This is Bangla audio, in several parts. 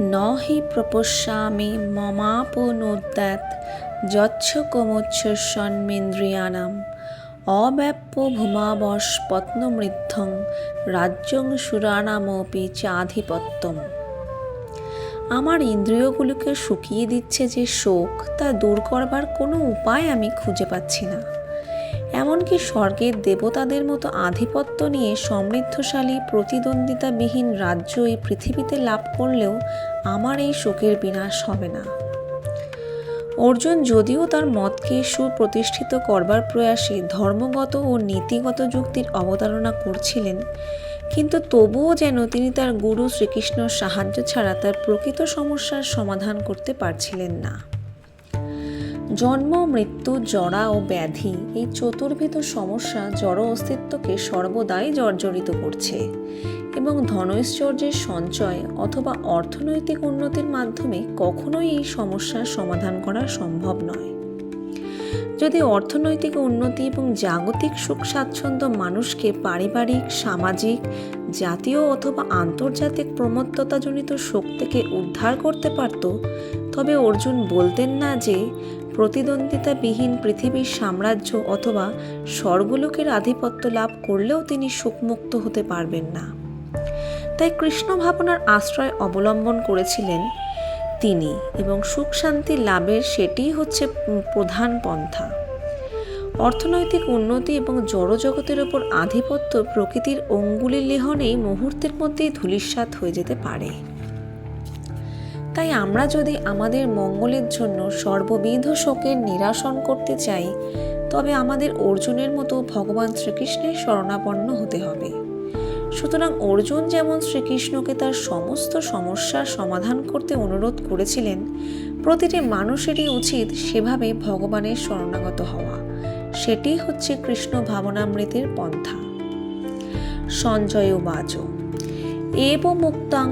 ন হি প্রপশ্যামি মমাপনোদ্যাত যচ্ছ কমোচ্ছ্বসন্মেন্দ্রিয়াণাম অব্যাপ্য ভূমাবশপত্নমৃদ্ধং রাজ্যং সুরানামপি চাধিপত্যম। আমার ইন্দ্রিয়গুলোকে শুকিয়ে দিচ্ছে যে শোক, তা দূর করবার কোনো উপায় আমি খুঁজে পাচ্ছি না। এমনকি স্বর্গের দেবতাদের মতো আধিপত্য নিয়ে সমৃদ্ধশালী প্রতিদ্বন্দ্বিতাবিহীন রাজ্য এই পৃথিবীতে লাভ করলেও আমার এই শোকের বিনাশ হবে না। অর্জুন যদিও তার মতকে সুপ্রতিষ্ঠিত করবার প্রয়াসে ধর্মগত ও নীতিগত যুক্তির অবতারণা করছিলেন, কিন্তু তবুও যেন তিনি তার গুরু শ্রীকৃষ্ণর সাহায্য ছাড়া তার প্রকৃত সমস্যার সমাধান করতে পারছিলেন না। জন্ম, মৃত্যু, জরা ও ব্যাধি এই চতুর্বিধ সমস্যা জড় অস্তিত্বকে সর্বদাই জর্জরিত করছে এবং ধনৈশ্বর্যের সঞ্চয় অথবা অর্থনৈতিক উন্নতির মাধ্যমে কখনোই এই সমস্যার সমাধান করা সম্ভব নয়। যদি অর্থনৈতিক উন্নতি এবং জাগতিক সুখ স্বাচ্ছন্দ্য মানুষকে পারিবারিক, সামাজিক, জাতীয় অথবা আন্তর্জাতিক প্রমত্ততাজনিত শোক থেকে উদ্ধার করতে পারত, তবে অর্জুন বলতেন না যে প্রতিদ্বন্দ্বিতাবিহীন পৃথিবীর সাম্রাজ্য অথবা স্বর্গলোকের আধিপত্য লাভ করলেও তিনি সুখমুক্ত হতে পারবেন না। তাই কৃষ্ণ ভাবনার আশ্রয় অবলম্বন করেছিলেন তিনি, এবং সুখ শান্তি লাভের সেটিই হচ্ছে প্রধান পন্থা। অর্থনৈতিক উন্নতি এবং জড়জগতের ওপর আধিপত্য প্রকৃতির অঙ্গুলি লেহনেই মুহূর্তের মধ্যেই ধূলিসাৎ হয়ে যেতে পারে। তাই আমরা যদি আমাদের মঙ্গলের জন্য সর্ববিধ শোকের নিরাসন করতে চাই, তবে আমাদের অর্জুনের মতো ভগবান শ্রীকৃষ্ণের শরণাপন্ন হতে হবে। সুতরাং অর্জুন যেমন শ্রীকৃষ্ণকে তার সমস্ত সমস্যার সমাধান করতে অনুরোধ করেছিলেন, প্রতিটি মানুষেরই উচিত সেভাবে ভগবানের শরণাগত হওয়া। সেটি হচ্ছে কৃষ্ণ ভাবনামৃতের পন্থা। সঞ্জয় উবাচ এব মুক্তাং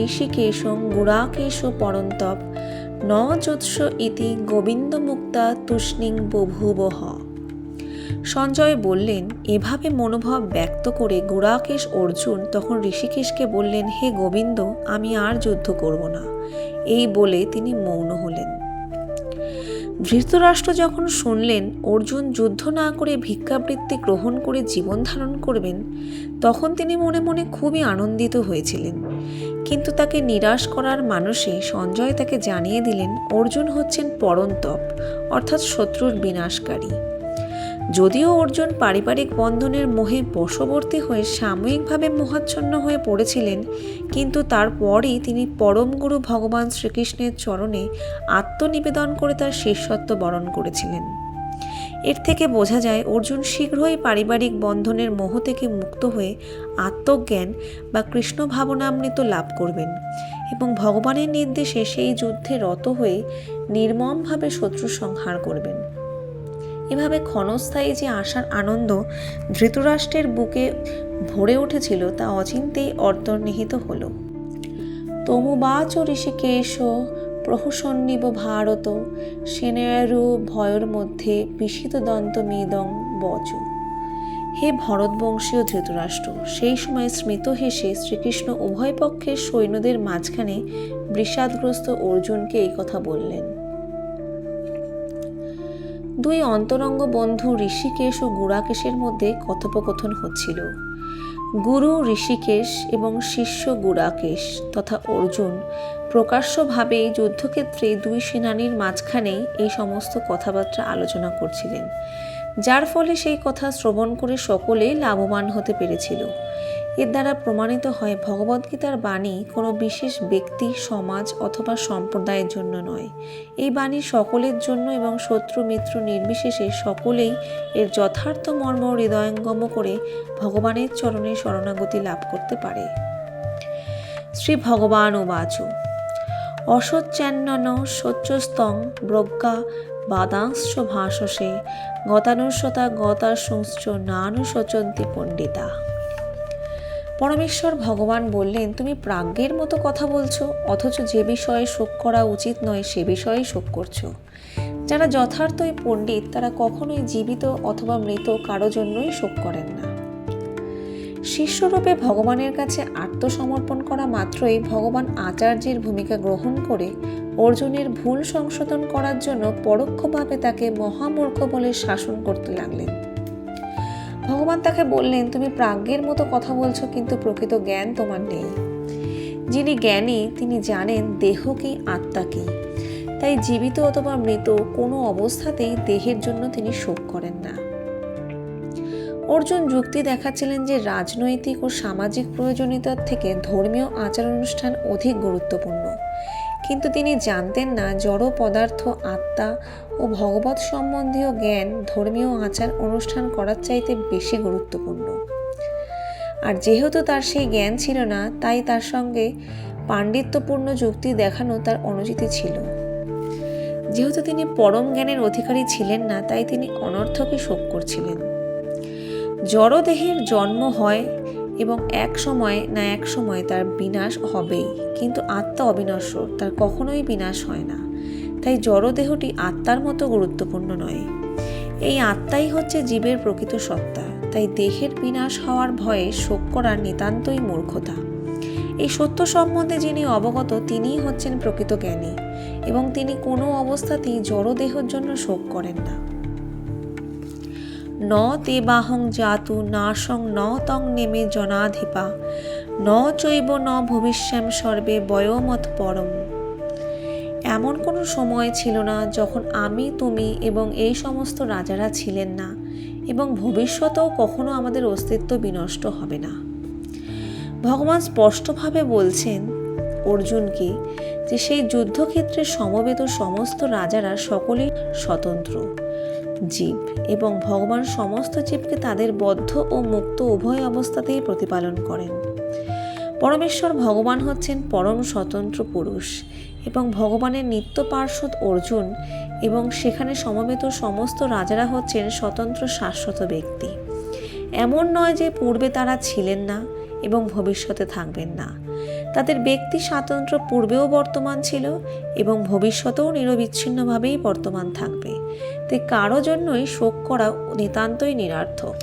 ঋষিকেশং গুড়াকেশ পরন্তপ ন যৎস ইতি গোবিন্দ মুক্তা তুষ্ণিং বভূবঃ। সঞ্জয় বললেন, এভাবে মনোভাব ব্যক্ত করে গুড়াকেশ অর্জুন তখন ঋষিকেশকে বললেন, হে গোবিন্দ, আমি আর যুদ্ধ করব না। এই বলে তিনি মৌন হলেন। ধৃতরাষ্ট্র যখন শুনলেন অর্জুন যুদ্ধ না করে ভিক্ষাবৃত্তি গ্রহণ করে জীবন ধারণ করবেন, তখন তিনি মনে মনে খুবই আনন্দিত হয়েছিলেন। কিন্তু তাকে নিরাশ করার মানসে সঞ্জয় তাকে জানিয়ে দিলেন অর্জুন হচ্ছেন পরন্তপ, অর্থাৎ শত্রুর বিনাশকারী। যদিও অর্জুন পারিবারিক বন্ধনের মোহে বশবর্তী হয়ে সাময়িকভাবে মোহাচ্ছন্ন হয়ে পড়েছিলেন, কিন্তু তারপরই তিনি পরম গুরু ভগবান শ্রীকৃষ্ণের চরণে আত্মনিবেদন করে তার শিষ্যত্ব বরণ করেছিলেন। এর থেকে বোঝা যায় অর্জুন শীঘ্রই পারিবারিক বন্ধনের মোহ থেকে মুক্ত হয়ে আত্মজ্ঞান বা কৃষ্ণ ভাবনামৃত লাভ করবেন এবং ভগবানের নির্দেশে সেই যুদ্ধে রত হয়ে নির্মমভাবে শত্রু সংহার করবেন। এভাবে ক্ষণস্থায়ী যে আশার আনন্দ ধৃতরাষ্ট্রের বুকে ভরে উঠেছিল, তা অচিন্তেই অন্তর্নিহিত হল। তমুবাচ ঋষিকেশ প্রহসন্নিব ভারত সেনারু ভয়ের মধ্যে বিস্মিত দন্তমিদং বচ। হে ভরতবংশীয় ধৃতরাষ্ট্র, সেই সময় স্মিত হেসে শ্রীকৃষ্ণ উভয় পক্ষের সৈন্যদের মাঝখানে বিষাদগ্রস্ত অর্জুনকে এই কথা বললেন। দুই অন্তরঙ্গ বন্ধু ঋষিকেশ ও গুড়াকেশের মধ্যে কথোপকথন হচ্ছিল। গুরু ঋষিকেশ এবং শিষ্য গুড়াকেশ তথা অর্জুন প্রকাশ্যভাবে যুদ্ধক্ষেত্রে দুই সেনানীর মাঝখানেই এই সমস্ত কথাবার্তা আলোচনা করছিলেন, যার ফলে সেই কথা শ্রবণ করে সকলেই লাভবান হতে পেরেছিল। এর দ্বারা প্রমাণিত হয় ভগবদ্গীতার বাণী কোনো বিশেষ ব্যক্তি, সমাজ অথবা সম্প্রদায়ের জন্য নয়। এই বাণী সকলের জন্য এবং শত্রু মিত্র নির্বিশেষে সকলেই এর যথার্থ মর্ম হৃদয়ঙ্গম করে ভগবানের চরণে শরণাগতি লাভ করতে পারে। শ্রী ভগবান উবাচ অসচ্চান্নন সচ্চস্তং ব্রজ্ঞা বাদাংশ্চ ভাষসে গতানুসতা গতাসংশ্চ নানুশচন্তি পণ্ডিতা। পরমেশ্বর ভগবান বললেন, তুমি প্রাজ্ঞের মতো কথা বলছো, অথচ যে বিষয়ে শোক করা উচিত নয় সে বিষয়ে শোক করছো। যারা যথার্থই পণ্ডিত তারা কখনোই জীবিত অথবা মৃত কারো জন্যই শোক করেন না। শিষ্যরূপে ভগবানের কাছে আত্মসমর্পণ করা মাত্রই ভগবান আচার্যের ভূমিকা গ্রহণ করে অর্জুনের ভুল সংশোধন করার জন্য পরোক্ষভাবে তাকে মহামূর্খ বলে শাসন করতে লাগলেন। ভগবান তাকে বললেন, তুমি প্রাজ্ঞের মতো কথা বলছো, কিন্তু প্রকৃত জ্ঞান তোমার নেই। যিনি জ্ঞানী তিনি জানেন দেহ কি আত্মা কি। তাই জীবিত অথবা মৃত কোনো অবস্থাতেই দেহের জন্য তিনি শোক করেন না। অর্জুন যুক্তি দেখাচ্ছিলেন যে রাজনৈতিক ও সামাজিক প্রয়োজনীয়তার থেকে ধর্মীয় আচার অনুষ্ঠান অধিক গুরুত্বপূর্ণ, কিন্তু তিনি জানতেন না জড় পদার্থ, আত্মা ও ভগবৎ সম্বন্ধীয় জ্ঞান ধর্মীয় আচার অনুষ্ঠান করার চাইতে বেশি গুরুত্বপূর্ণ। আর যেহেতু তার সেই জ্ঞান ছিল না, তাই তার সঙ্গে পাণ্ডিত্যপূর্ণ যুক্তি দেখানো তার অনুচিত ছিল। যেহেতু তিনি পরম জ্ঞানের অধিকারী ছিলেন না, তাই তিনি অনর্থকে শোক করছিলেন। জড় দেহের জন্ম হয় এবং এক সময় তার বিনাশ হবেই, কিন্তু আত্মা অবিনশ্বর, তার কখনোই বিনাশ হয় না। তাই জড় দেহটি আত্মার মতো গুরুত্বপূর্ণ নয়। এই আত্মাই হচ্ছে জীবের প্রকৃত সত্তা। তাই দেহের বিনাশ হওয়ার ভয়ে শোক করার নিতান্তই মূর্খতা। এই সত্য সম্বন্ধে যিনি অবগত তিনিই হচ্ছেন প্রকৃত জ্ঞানী, এবং তিনি কোনো অবস্থাতেই জড় দেহের জন্য শোক করেন না। ন তে বাহং জাতু নাশং ন তং নেমে জনাধিপা ন চৈব ন ভবিষ্যাম সর্বে বয়োমত পরম। এমন কোনো সময় ছিল না যখন আমি, তুমি এবং এই সমস্ত রাজারা ছিলেন না, এবং ভবিষ্যতেও কখনো আমাদের অস্তিত্ব বিনষ্ট হবে না। ভগবান স্পষ্টভাবে বলছেন অর্জুনকে যে সেই যুদ্ধক্ষেত্রে সমবেত সমস্ত রাজারা সকলেই স্বতন্ত্র জীব, এবং ভগবান সমস্ত জীবকে তাদের বদ্ধ ও মুক্ত উভয় অবস্থাতেই প্রতিপালন করেন। পরমেশ্বর ভগবান হচ্ছেন পরম স্বতন্ত্র পুরুষ, এবং ভগবানের নিত্য পার্ষদ অর্জুন এবং সেখানে সমবেত সমস্ত রাজারা হচ্ছেন স্বতন্ত্র শাশ্বত ব্যক্তি। এমন নয় যে পূর্বে তারা ছিলেন না এবং ভবিষ্যতে থাকবেন না। তাদের ব্যক্তি স্বাতন্ত্র্য পূর্বেও বর্তমান ছিল এবং ভবিষ্যতেও নিরবিচ্ছিন্নভাবেই বর্তমান থাকবে। তাই কারো জন্যই শোক করা নিতান্তই নিরর্থক।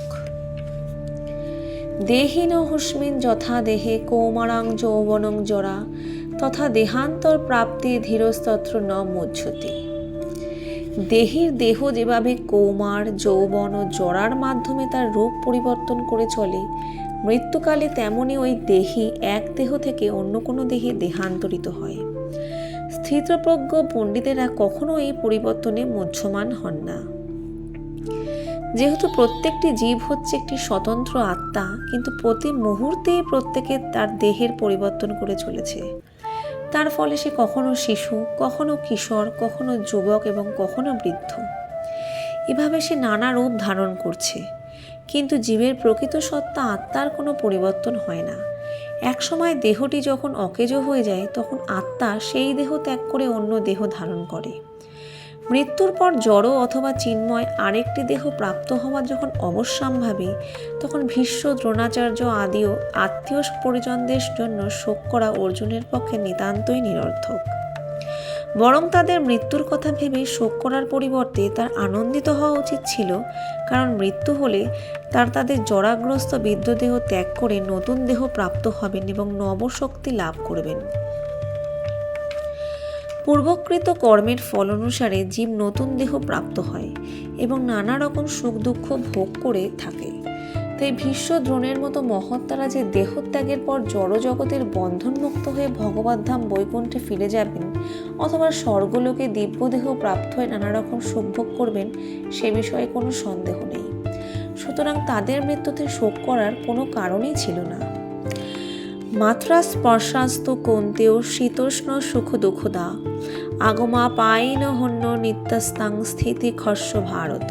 দেহিন হুস্মিন যথা দেহে কৌমারাং যৌবনং জরা তথা দেহান্তর প্রাপ্তি ধীরস্তত্র ন মুহ্যতি। দেহের দেহ যেভাবে কৌমার, যৌবন ও জরার মাধ্যমে তার রূপ পরিবর্তন করে চলে, মৃত্যুকালে তেমনি ওই দেহি এক দেহ থেকে অন্য কোনো দেহে দেহান্তরিত হয়। স্থিতপ্রজ্ঞ পণ্ডিতেরা কখনো এই পরিবর্তনে মুহ্যমান হন না। যেহেতু প্রত্যেকটি জীব হচ্ছে একটি স্বতন্ত্র আত্মা, কিন্তু প্রতি মুহূর্তে প্রত্যেকে তার দেহের পরিবর্তন করে চলেছে। তার ফলে সে কখনো শিশু, কখনো কিশোর, কখনো যুবক এবং কখনো বৃদ্ধ। এভাবে সে নানা রূপ ধারণ করছে, কিন্তু জীবের প্রকৃত সত্তা আত্মার কোনো পরিবর্তন হয় না। একসময় দেহটি যখন অকেজো হয়ে যায়, তখন আত্মা সেই দেহ ত্যাগ করে অন্য দেহ ধারণ করে। মৃত্যুর পর জড় অথবা চিন্ময় আরেকটি দেহ প্রাপ্ত হওয়া যখন অবশ্যম্ভাবী, তখন ভীষ্ম, দ্রোণাচার্য আদিও আত্মীয় পরিজনদের জন্য শোক করা অর্জুনের পক্ষে নিতান্তই নিরর্থক। বরং তাদের মৃত্যুর কথা ভেবে শোক করার পরিবর্তে তার আনন্দিত হওয়া উচিত ছিল, কারণ মৃত্যু হলে তাদের জরাগ্রস্ত বিদ্যদেহ ত্যাগ করে নতুন দেহ প্রাপ্ত হবেন এবং নবশক্তি লাভ করবেন। পূর্বকৃত কর্মের ফল অনুসারে জীব নতুন দেহ প্রাপ্ত হয় এবং নানা রকম সুখ দুঃখ ভোগ করে থাকে। তাই ভীষ্ম, দ্রোণের মতো মহত্তারা যে দেহত্যাগের পর জড়জগতের বন্ধনমুক্ত হয়ে ভগবদ্ধাম বৈকুণ্ঠে ফিরে যাবেন অথবা স্বর্গলোকে দিব্যদেহ প্রাপ্ত হয়ে নানা রকম সুখ ভোগ করবেন, সে বিষয়ে কোনো সন্দেহ নেই। সুতরাং তাদের মৃত্যুতে শোক করার কোনো কারণই ছিল না। মাত্রা স্পর্শাস্তু কৌন্তেয় শীতোষ্ণ সুখ দুঃখদা আগমা পাইন হন্য নিত্যাস্তাং স্থিতি খস্য ভারত।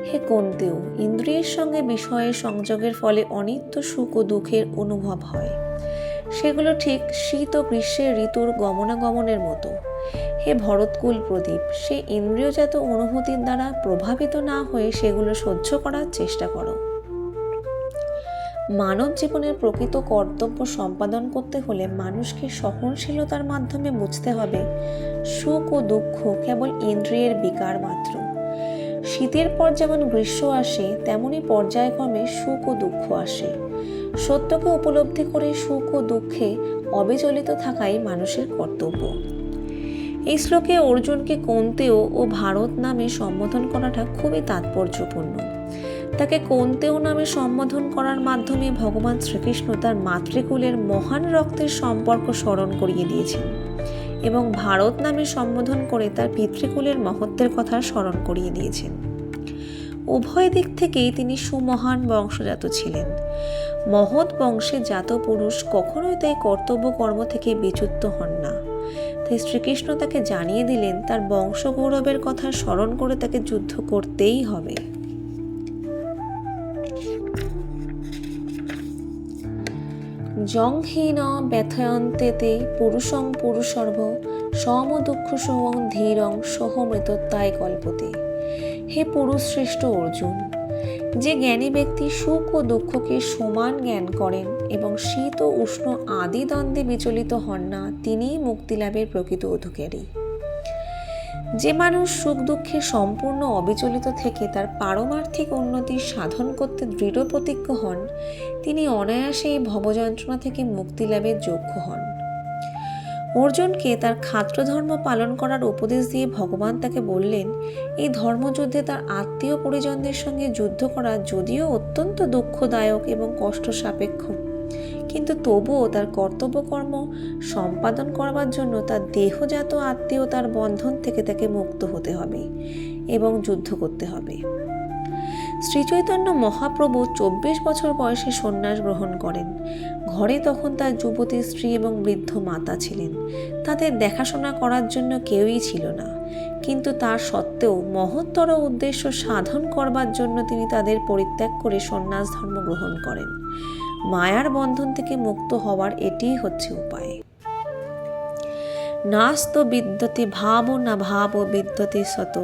হে কৌন্তেয়, ইন্দ্রিয়ের সঙ্গে বিষয়ের সংযোগের ফলে অনিত্য সুখ ও দুঃখের অনুভব হয়। সেগুলো ঠিক শীত ও গ্রীষ্মের ঋতুর গমনাগমনের মতো। হে ভরতকুল প্রদীপ, সে ইন্দ্রিয়জাত অনুভূতির দ্বারা প্রভাবিত না হয়ে সেগুলো সহ্য করার চেষ্টা করো। মানব জীবনের প্রকৃত কর্তব্য সম্পাদন করতে হলে মানুষকে সহনশীলতার মাধ্যমে বুঝতে হবে সুখ ও দুঃখ কেবল ইন্দ্রিয়ের বিকার মাত্র। শীতের পর যেমন গ্রীষ্ম আসে, তেমনি পর্যায়ক্রমে সুখ ও দুঃখ আসে। সত্যকে উপলব্ধি করে সুখ ও দুঃখে অবিচলিত থাকাই মানুষের কর্তব্য। এই শ্লোকে অর্জুনকে কৌন্তেয় ও ভারত নামে সম্বোধন করাটা খুবই তাৎপর্যপূর্ণ। তাকে কৌন্তেয় নামে সম্বোধন করার মাধ্যমে ভগবান শ্রীকৃষ্ণ তার মাতৃকুলের মহান রক্তের সম্পর্ক স্মরণ করিয়ে দিয়েছেন এবং ভারত নামে সম্বোধন করে তার পিতৃকুলের মহত্বের কথা স্মরণ করিয়ে দিয়েছেন। উভয় দিক থেকেই তিনি সুমহান বংশজাত ছিলেন। মহৎ বংশে জাত পুরুষ কখনোই তাই কর্তব্য কর্ম থেকে বিচ্যুত হন না। তাই শ্রীকৃষ্ণ তাকে জানিয়ে দিলেন তার বংশ গৌরবের কথা স্মরণ করে তাকে যুদ্ধ করতেই হবে। জংহীন ব্যথয়ন্তেতে পুরুষং পুরুষর্ভ সম দুঃখ সহং ধীরং সহমৃতত্বায় কল্পতে। হে পুরুষ শ্রেষ্ঠ অর্জুন, যে জ্ঞানী ব্যক্তি সুখ ও দুঃখকে সমান জ্ঞান করেন এবং শীত ও উষ্ণ আদি দ্বন্দ্বে বিচলিত হন না, তিনিই মুক্তিলাভের প্রকৃত অধিকারী। যে মানুষ সুখ দুঃখে সম্পূর্ণ অবিচলিত থেকে তার পারমার্থিক উন্নতি সাধন করতে দৃঢ় প্রতিজ্ঞ হন, তিনি অনায়াসে এই ভবযন্ত্রণা থেকে মুক্তিলাভের যোগ্য হন। অর্জুনকে তার ক্ষাত্র ধর্ম পালন করার উপদেশ দিয়ে ভগবান তাকে বললেন, এই ধর্মযুদ্ধে তার আত্মীয় পরিজনদের সঙ্গে যুদ্ধ করা যদিও অত্যন্ত দুঃখদায়ক এবং কষ্ট সাপেক্ষ, কিন্তু তবুও তার কর্তব্যকর্ম সম্পাদন করবার জন্য তার দেহজাত আত্মীয়তার বন্ধন থেকে তাকে মুক্ত হতে হবে এবং যুদ্ধ করতে হবে। শ্রীচৈতন্য মহাপ্রভু 24 বছর বয়সে সন্ন্যাস গ্রহণ করেন। ঘরে তখন তার যুবতী স্ত্রী এবং বৃদ্ধ মাতা ছিলেন। তাদের দেখাশোনা করার জন্য কেউই ছিল না, কিন্তু তার সত্ত্বেও মহত্তর উদ্দেশ্য সাধন করবার জন্য তিনি তাদের পরিত্যাগ করে সন্ন্যাস ধর্ম গ্রহণ করেন। মায়ার বন্ধন থেকে মুক্ত হওয়ার এটিই হচ্ছে উপায়। নাস্ত বিদ্যতে ভাব না ভাব বিদ্যতে সত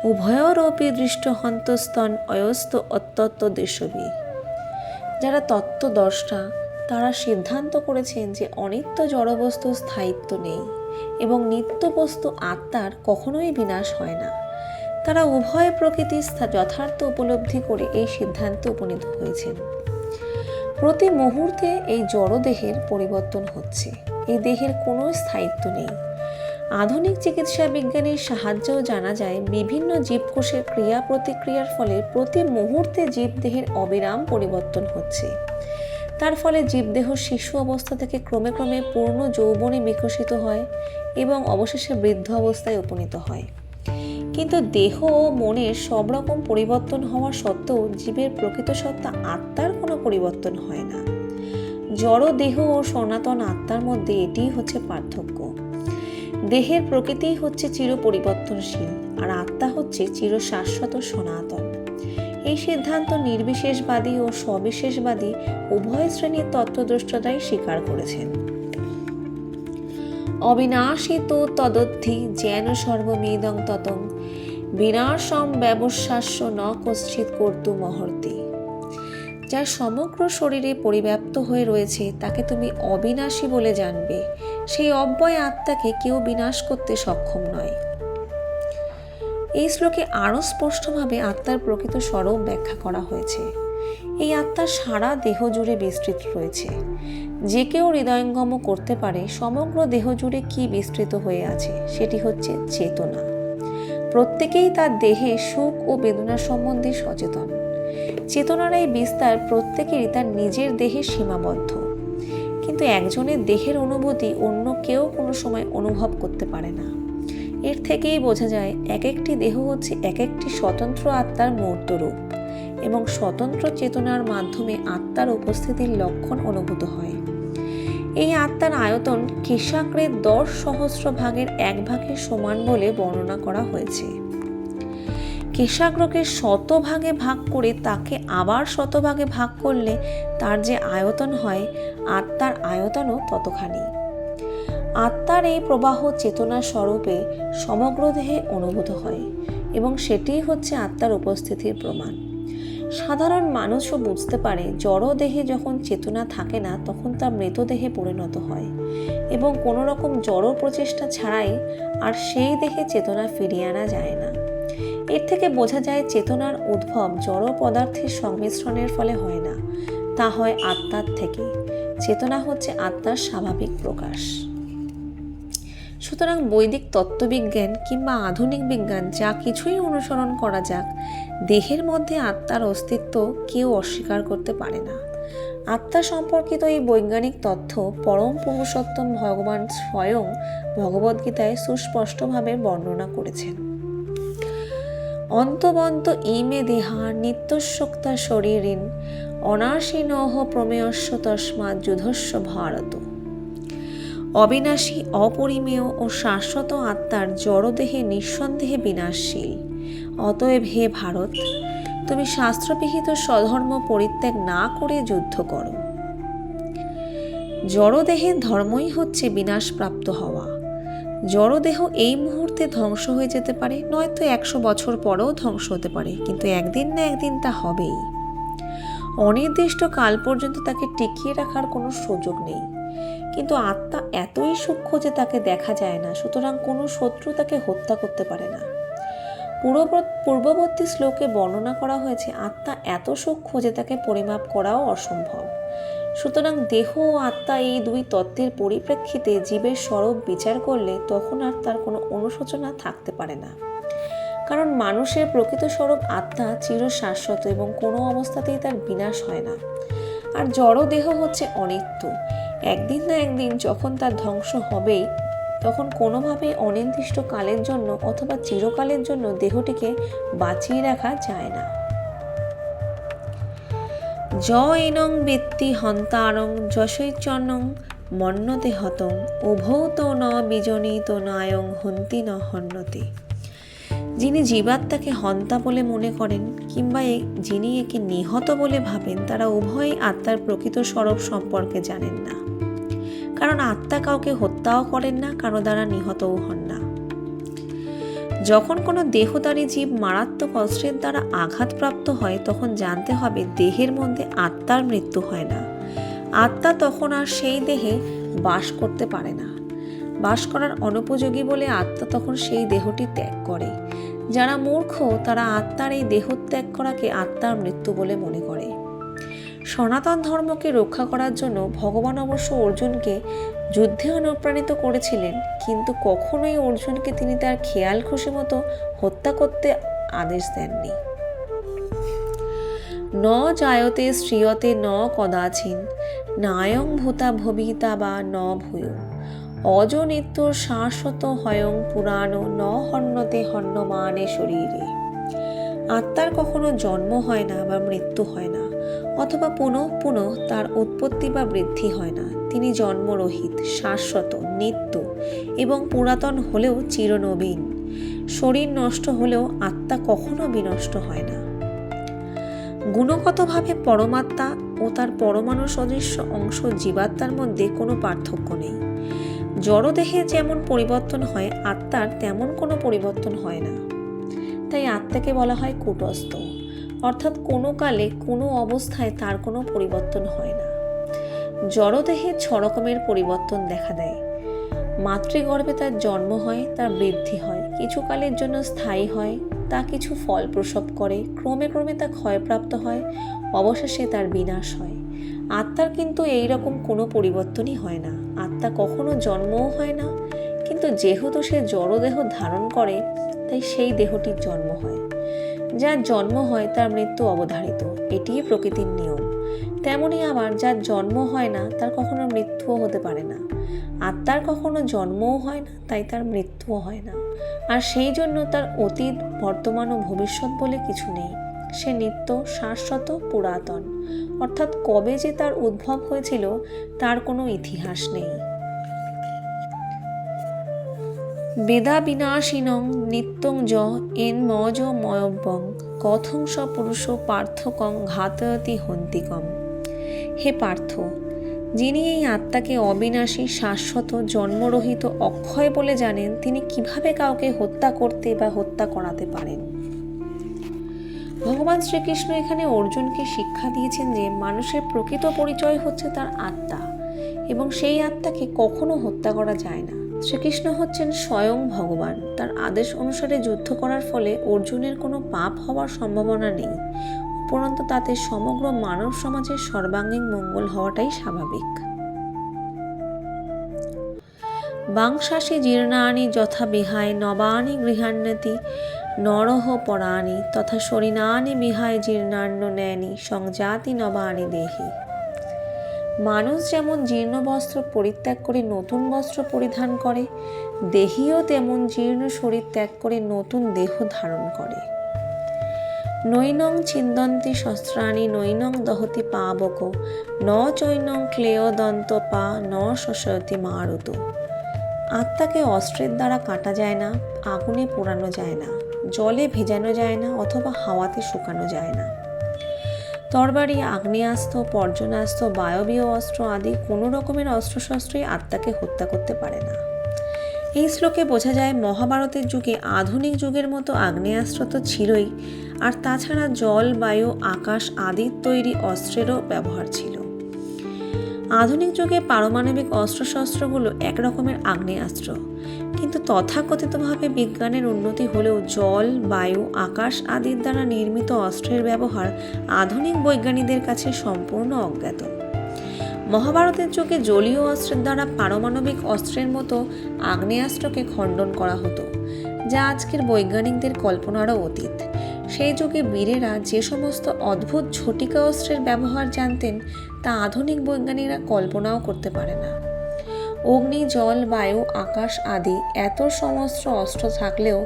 উভয়োরপি দৃষ্ট হন্তস্তন অয়স্ত অত্যত্ত দেশবি। যারা তত্ত্বদ্রষ্টা তারা সিদ্ধান্ত করেছেন যে অনিত্য জড়বস্তুর স্থায়িত্ব নেই এবং নিত্য বস্তু আত্মার কখনোই বিনাশ হয় না। তারা উভয় প্রকৃতির যথার্থ উপলব্ধি করে এই সিদ্ধান্তে উপনীত হয়েছেন। প্রতি মুহূর্তে এই জড়দেহের পরিবর্তন হচ্ছে, এই দেহের কোনো স্থায়িত্ব নেই। আধুনিক চিকিৎসা বিজ্ঞানের সাহায্যেও জানা যায় বিভিন্ন জীবকোষের ক্রিয়া প্রতিক্রিয়ার ফলে প্রতি মুহূর্তে জীবদেহের অবিরাম পরিবর্তন হচ্ছে। তার ফলে জীবদেহ শিশু অবস্থা থেকে ক্রমে ক্রমে পূর্ণ যৌবনে বিকশিত হয় এবং অবশেষে বৃদ্ধ অবস্থায় উপনীত হয়। কিন্তু দেহ ও মনের সব রকম পরিবর্তন হওয়া সত্ত্বেও জীবের প্রকৃত সত্তা আত্মার কোনো পরিবর্তন হয় না। জড় দেহ ও সনাতন আত্মার মধ্যে এটিই হচ্ছে পার্থক্য। দেহের প্রকৃতিই হচ্ছে চির পরিবর্তনশীল আর আত্মা হচ্ছে চির শাশ্বত সনাতন। এই সিদ্ধান্ত নির্বিশেষবাদী ও সবিশেষবাদী উভয় শ্রেণীর তত্ত্বদ্রষ্টারাই স্বীকার করেছেন। অবিনাশী তো তদদ্ধি যেন সর্বমেদং ততং বিনাশম ব্যবসাস্য ন কশ্চিৎ কর্তু মহর্তি। যার সমগ্র শরীরে পরিব্যাপ্ত হয়ে রয়েছে তাকে তুমি অবিনাশী বলে জানবে। সেই অব্যয় আত্মাকে কেউ বিনাশ করতে সক্ষম নয়। এই শ্লোকে আরও স্পষ্টভাবে আত্মার প্রকৃত স্বরূপ ব্যাখ্যা করা হয়েছে। এই আত্মা সারা দেহ জুড়ে বিস্তৃত রয়েছে। যে কেউ হৃদয়ঙ্গম করতে পারে সমগ্র দেহ জুড়ে কি বিস্তৃত হয়ে আছে সেটি হচ্ছে চেতনা। প্রত্যেকেই তার দেহে সুখ ও বেদনা সম্বন্ধে সচেতন। চেতনার এই বিস্তার প্রত্যেকেরই তার নিজের দেহে সীমাবদ্ধ, কিন্তু একজনের দেহের অনুভূতি অন্য কেউ কোনো সময় অনুভব করতে পারে না। এর থেকেই বোঝা যায় এক একটি দেহ হচ্ছে এক একটি স্বতন্ত্র আত্মার মূর্ত রূপ এবং স্বতন্ত্র চেতনার মাধ্যমে আত্মার উপস্থিতির লক্ষণ অনুভূত হয়। এই আত্মার আয়তন কেশাগ্রের 10 সহস্র ভাগের 1 ভাগের সমান বলে বর্ণনা করা হয়েছে। কেশাগ্রকে 100 ভাগে ভাগ করে তাকে আবার 100 ভাগে ভাগ করলে তার যে আয়তন হয় আত্মার আয়তনও ততখানি। আত্মার এই প্রবাহ চেতনা স্বরূপে সমগ্র দেহে অনুভূত হয় এবং সেটিই হচ্ছে আত্মার উপস্থিতির প্রমাণ। সাধারণ মানুষও বুঝতে পারে জড় দেহে যখন চেতনা থাকে না তখন তা মৃতদেহে পরিণত হয় এবং কোনো রকম জড় প্রচেষ্টা ছাড়াই আর সেই দেহে চেতনা ফিরিয়ে আনা যায় না। এর থেকে বোঝা যায় চেতনার উদ্ভব জড় পদার্থের সংমিশ্রণের ফলে হয় না, তা হয় আত্মার থেকে। চেতনা হচ্ছে আত্মার স্বাভাবিক প্রকাশ। সুতরাং বৈদিক তত্ত্ববিজ্ঞান কিংবা আধুনিক বিজ্ঞান যা কিছুই অনুসরণ করা যাক, দেহের মধ্যে আত্মার অস্তিত্ব কেউ অস্বীকার করতে পারে না। আত্মা সম্পর্কিত এই বৈজ্ঞানিক তথ্য পরম পুরুষোত্তম ভগবান স্বয়ং ভগবদ্গীতায় সুস্পষ্টভাবে বর্ণনা করেছেন। অন্তবন্ত ইমে দেহা নিত্যশোক্তা শরীরিন অনাশীনহ প্রমেয়স্য তস্মাৎ যুধস্য ভারত। অবিনাশী, অপরিমেয় ও শাশ্বত আত্মার জড়দেহে নিঃসন্দেহে বিনাশশীল। অতএব হে ভারত, তুমি শাস্ত্রবিহিত স্বধর্ম পরিত্যাগ না করে যুদ্ধ করো। জড়দেহের ধর্মই হচ্ছে বিনাশপ্রাপ্ত হওয়া। জড়দেহ এই মুহূর্তে ধ্বংস হয়ে যেতে পারে, নয়তো 100 বছর পরেও ধ্বংস হতে পারে, কিন্তু একদিন না একদিন তা হবেই। অনির্দিষ্ট কাল পর্যন্ত তাকে টিকিয়ে রাখার কোনো সুযোগ নেই। কিন্তু আত্মা এতই সূক্ষ্ম যে তাকে দেখা যায় না, সুতরাং কোনো শত্রু তাকে হত্যা করতে পারে না। পূর্ববর্তী শ্লোকে বর্ণনা করা হয়েছে আত্মা এত সূক্ষ্ম যে তাকে পরিমাপ করাও অসম্ভব। সুতরাং দেহ ও আত্মা এই দুই তত্ত্বের পরিপ্রেক্ষিতে জীবের স্বরূপ বিচার করলে তখন আর তার কোনো অনুশোচনা থাকতে পারে না। কারণ মানুষের প্রকৃত স্বরূপ আত্মা চিরশাশ্বত এবং কোনো অবস্থাতেই তার বিনাশ হয় না। আর জড় দেহ হচ্ছে অনিত্য। একদিন না একদিন যখন তার ধ্বংস হবেই, তখন কোনোভাবেই অনির্দিষ্ট কালের জন্য অথবা চিরকালের জন্য দেহটিকে বাঁচিয়ে রাখা যায় না। য এনং বেত্তি হন্তারং যশৈচনং মন্যতে হতং উভৌ তো ন বিজনিত নায়ং হন্তি ন হন্যতে। যিনি জীবাত্মাকে হন্তা বলে মনে করেন কিংবা যিনি একে নিহত বলে ভাবেন, তারা উভয়ই আত্মার প্রকৃত স্বরূপ সম্পর্কে জানেন না। কারণ আত্মা কাউকে হত্যাও করেন না, কারো দ্বারা নিহতও হন না। যখন কোনো দেহধারী জীব মারাত্মক অস্ত্রের দ্বারা আঘাতপ্রাপ্ত হয়, তখন জানতে হবে দেহের মধ্যে আত্মার মৃত্যু হয় না। আত্মা তখন আর সেই দেহে বাস করতে পারে না। বাস করার অনুপযোগী বলে আত্মা তখন সেই দেহটি ত্যাগ করে। যারা মূর্খ তারা আত্মার এই দেহ ত্যাগ করাকে আত্মার মৃত্যু বলে মনে করে। সনাতন ধর্মকে রক্ষা করার জন্য ভগবান অবশ্য অর্জুনকে যুদ্ধে অনুপ্রাণিত করেছিলেন, কিন্তু কখনোই অর্জুনকে তিনি তার খেয়াল খুশি মতো হত্যা করতে আদেশ দেননি। ন জায়তে শ্রিয়তে ন কদাচিন নায়ং ভূতা ভবিতা বা ন ভূয় অজ নিত্য শাশ্বত হয়ং পুরাণ ন হন্যতে হন্যমানে শরীরে। আত্মার কখনো জন্ম হয় না বা মৃত্যু হয় না, অথবা পুনঃ পুনঃ তার উৎপত্তি বা বৃদ্ধি হয় না। তিনি জন্মরহিত, শাশ্বত, নিত্য এবং পুরাতন হলেও চিরনবীন। শরীর নষ্ট হলেও আত্মা কখনো বিনষ্ট হয় না। গুণগতভাবে পরমাত্মা ও তার পরমাণু সদৃশ্য অংশ জীবাত্মার মধ্যে কোনো পার্থক্য নেই। জড়দেহে যেমন পরিবর্তন হয়, আত্মার তেমন কোনো পরিবর্তন হয় না। তাই আত্মাকে বলা হয় কূটস্থ, অর্থাৎ কোনো কালে কোনো অবস্থায় তার কোনো পরিবর্তন হয় না। জড়দেহে 6 রকমের পরিবর্তন দেখা দেয়। মাতৃগর্ভে তার জন্ম হয়, তার বৃদ্ধি হয়, কিছু কালের জন্য স্থায়ী হয়, তা কিছু ফল প্রসব করে, ক্রমে ক্রমে তা ক্ষয়প্রাপ্ত হয়, অবশেষে তার বিনাশ হয়। আত্মার কিন্তু এই রকম কোনো পরিবর্তনই হয় না। আত্মা কখনো জন্মও হয় না, কিন্তু যেহেতু সে জড়দেহ ধারণ করে, তাই সেই দেহটির জন্ম হয়। যার জন্ম হয় তার মৃত্যু অবধারিত, এটিই প্রকৃতির নিয়ম। তেমনি আবার যার জন্ম হয় না তার কখনো মৃত্যুও হতে পারে না। আত্মার কখনো জন্মও হয় না, তাই তার মৃত্যুও হয় না। আর সেই জন্য তার অতীত, বর্তমান ও ভবিষ্যৎ বলে কিছু নেই। সে নিত্য, শাশ্বত, পুরাতন, অর্থাৎ কবে যে তার উদ্ভব হয়েছিল তার কোনো ইতিহাস নেই। বেদা বিনাশিনং নিত্যং য এন মজ ময়ব্যং কথং স পুরুষ পার্থকং ঘাতয়তি হন্তিকম। হে পার্থ, যিনি এই আত্মাকে অবিনাশী, শাশ্বত, জন্মরহিত, অক্ষয় বলে জানেন, তিনি কিভাবে কাউকে হত্যা করতে বা হত্যা করাতে পারেন? ভগবান শ্রীকৃষ্ণ এখানে অর্জুনকে শিক্ষা দিয়েছেন যে মানুষের প্রকৃত পরিচয় হচ্ছে তার আত্মা, এবং সেই আত্মাকে কখনো হত্যা করা যায় না। শ্রীকৃষ্ণ হচ্ছেন স্বয়ং ভগবান। তার আদেশ অনুসারে যুদ্ধ করার ফলে অর্জুনের কোনো পাপ হওয়ার সম্ভাবনা নেই, উপরন্তু তাতে সমগ্র মানব সমাজের সর্বাঙ্গীন মঙ্গল হওয়াটাই স্বাভাবিক। বাংশাসি জীর্ণানি যথা বিহায় নবানি গৃহান্নতি নরহ পরাণি তথা শরীরানি বিহায় জীর্ণান্ন নেয়নি সংজাতি নবানি দেহি। মানুষ যেমন জীর্ণ বস্ত্র পরিত্যাগ করে নতুন বস্ত্র পরিধান করে, দেহীও তেমন জীর্ণ শরীর ত্যাগ করে নতুন দেহ ধারণ করে। নৈনং ছিন্দন্তি শস্ত্রাণি নৈনং দহতি পাবক ন চৈনং ক্লেয়দন্ত পা ন শশয়তি মারুত। আত্মাকে অস্ত্রের দ্বারা কাটা যায় না, আগুনে পোড়ানো যায় না, জলে ভেজানো যায় না, অথবা হাওয়াতে শুকানো যায় না। তরবারি, আগ্নেয়াস্ত্র, পর্জনাস্ত্র, বায়বীয় অস্ত্র আদি কোনো রকমের অস্ত্রশস্ত্রই আত্মাকে হত্যা করতে পারে না। এই শ্লোকে বোঝা যায় মহাভারতের যুগে আধুনিক যুগের মতো আগ্নেয়াস্ত্র তো ছিলই, আর তাছাড়া জল, বায়ু, আকাশ আদির তৈরি অস্ত্রেরও ব্যবহার ছিল। আধুনিক যুগে পারমাণবিক অস্ত্রশস্ত্রগুলো একরকমের আগ্নেয়াস্ত্র, কিন্তু তথাকথিতভাবে বিজ্ঞানের উন্নতি হলেও জল, বায়ু, আকাশ আদির দ্বারা নির্মিত অস্ত্রের ব্যবহার আধুনিক বৈজ্ঞানিকদের কাছে সম্পূর্ণ অজ্ঞাত। মহাভারতের যুগে জলীয় অস্ত্রের দ্বারা পারমাণবিক অস্ত্রের মতো আগ্নেয়াস্ত্রকে খণ্ডন করা হতো, যা আজকের বৈজ্ঞানিকদের কল্পনারও অতীত। সেই যুগে বীরেরা যে সমস্ত অদ্ভুত ঝটিকা অস্ত্রের ব্যবহার জানতেন তা আধুনিক বৈজ্ঞানিকরা কল্পনাও করতে পারে না। অগ্নি, জল, বায়ু, আকাশ আদি এত সমস্ত অস্ত্র থাকলেও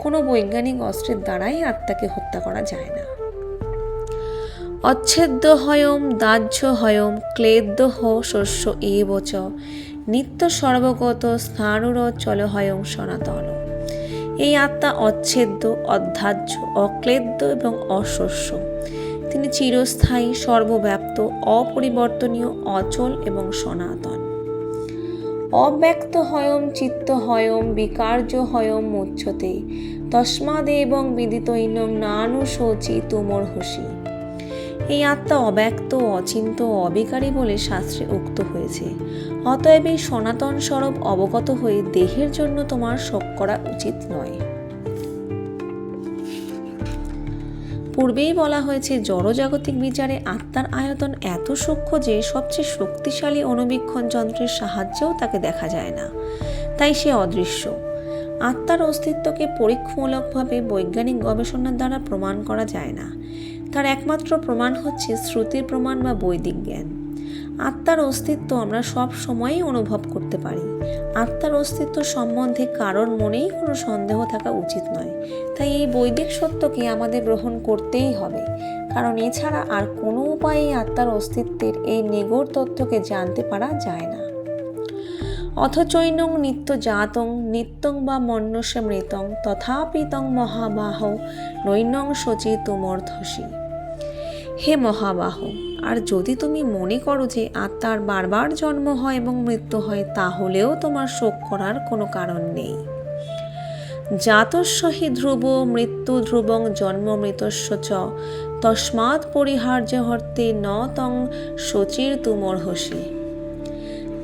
কোনো বৈজ্ঞানিক অস্ত্রের দ্বারাই আত্মাকে হত্যা করা যায় না। অচ্ছেদ্য হয়ম দাহ্য হয়ম ক্লেদ্য শস্য এবচ নিত্য সর্বগত স্থানুর চল হয়ং সনাতন। এই আত্মা অচ্ছেদ্য, অধ্যাহ্য, অক্লেদ্য এবং অশস্য। তিনি চিরস্থায়ী, সর্বব্যাপ্ত, অপরিবর্তনীয়, অচল এবং সনাতন। অব্যক্ত হয়ম চিত্ত হয়ম বিকার্য হয়ম মুচ্যতে তস্মাদেবং বিদিতৈনং নানুশোচি তুমর্হসি। এই আত্মা অব্যক্ত, অচিন্ত, অবিকারী বলে শাস্ত্রে উক্ত হয়েছে। অতএব এই সনাতন স্বরূপ অবগত হয়ে দেহের জন্য তোমার শোক করা উচিত নয়। পূর্বেই বলা হয়েছে জড়জাগতিক বিচারে আত্মার আয়তন এত সূক্ষ্ম যে সবচেয়ে শক্তিশালী অণুবীক্ষণ যন্ত্রের সাহায্যেও তাকে দেখা যায় না, তাই সে অদৃশ্য। আত্মার অস্তিত্বকে পরীক্ষামূলকভাবে বৈজ্ঞানিক গবেষণার দ্বারা প্রমাণ করা যায় না। তার একমাত্র প্রমাণ হচ্ছে শ্রুতির প্রমাণ বা বৈদিক জ্ঞান। আত্মার অস্তিত্ব আমরা সব সময়ই অনুভব করতে পারি। আত্মার অস্তিত্ব সম্বন্ধে কারোর মনেই কোনো সন্দেহ থাকা উচিত নয়। তাই এই বৈদিক সত্যকে আমাদের গ্রহণ করতেই হবে, কারণ এছাড়া আর কোনো উপায়ে আত্মার অস্তিত্বের এই নিগূঢ় তত্ত্বকে জানতে পারা যায় না। অথচৈনং নিত্য জাতং নিত্যং বা মন্যস্য মৃতং তথাপিতং মহাবাহ নৈনং শচি তুমর্ধসি। হে মহাবাহ, আর যদি তুমি মনে করো যে আত্মার বারবার জন্ম হয় এবং মৃত্যু হয়, তাহলেও তোমার শোক করার কোনো কারণ নেই। জাতস্য হি ধ্রুব মৃত্যু ধ্রুবং জন্ম মৃতস্য চ তস্মাৎ পরিহার্য হর্তে ন তং শচির তুমর্হসি।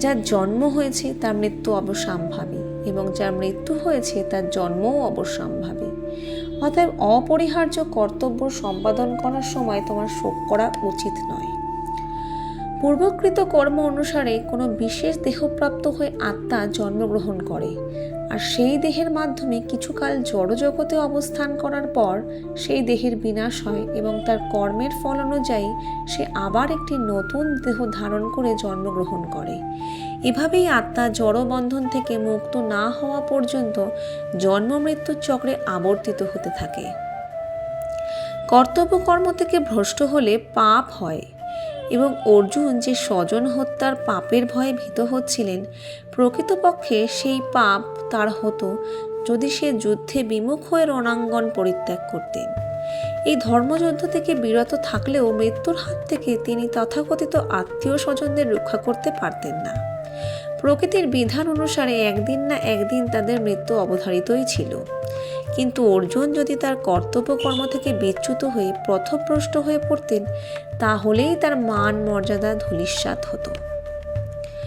যার জন্ম হয়েছে তার মৃত্যু অবশ্যম্ভাবী, এবং যার মৃত্যু হয়েছে তার জন্মও অবশ্যম্ভাবী। অতএব অপরিহার্য কর্তব্য সম্পাদন করার সময় তোমার শোক করা উচিত নয়। পূর্বকৃত কর্ম অনুসারে কোনো বিশেষ দেহপ্রাপ্ত হয়ে আত্মা জন্মগ্রহণ করে, আর সেই দেহের মাধ্যমে কিছুকাল জড়জগতে অবস্থান করার পর সেই দেহের বিনাশ হয় এবং তার কর্মের ফল অনুযায়ী সে আবার একটি নতুন দেহ ধারণ করে জন্মগ্রহণ করে। এভাবেই আত্মা জড়বন্ধন থেকে মুক্ত না হওয়া পর্যন্ত জন্ম মৃত্যুর চক্রে আবর্তিত হতে থাকে। কর্তব্য কর্ম থেকে ভ্রষ্ট হলে পাপ হয়, এবং অর্জুন যে স্বজন হত্যার পাপের ভয়ে ভীত হচ্ছিলেন, প্রকৃতপক্ষে সেই পাপ তার হতো যদি সে যুদ্ধে বিমুখ হয়ে রণাঙ্গন পরিত্যাগ করতেন। এই ধর্মযুদ্ধ থেকে বিরত থাকলেও মৃত্যুর হাত থেকে তিনি তথাকথিত আত্মীয় স্বজনদের রক্ষা করতে পারতেন না। প্রকৃতির বিধান অনুসারে একদিন না একদিন তাদের মৃত্যু অবধারিতই ছিল, কিন্তু অর্জুন যদি তার কর্তব্য কর্ম থেকে বিচ্যুত হয়ে পথভ্রষ্ট হয়ে পড়তেন, তাহলেই তার মান মর্যাদা ধূলিসাৎ হতো।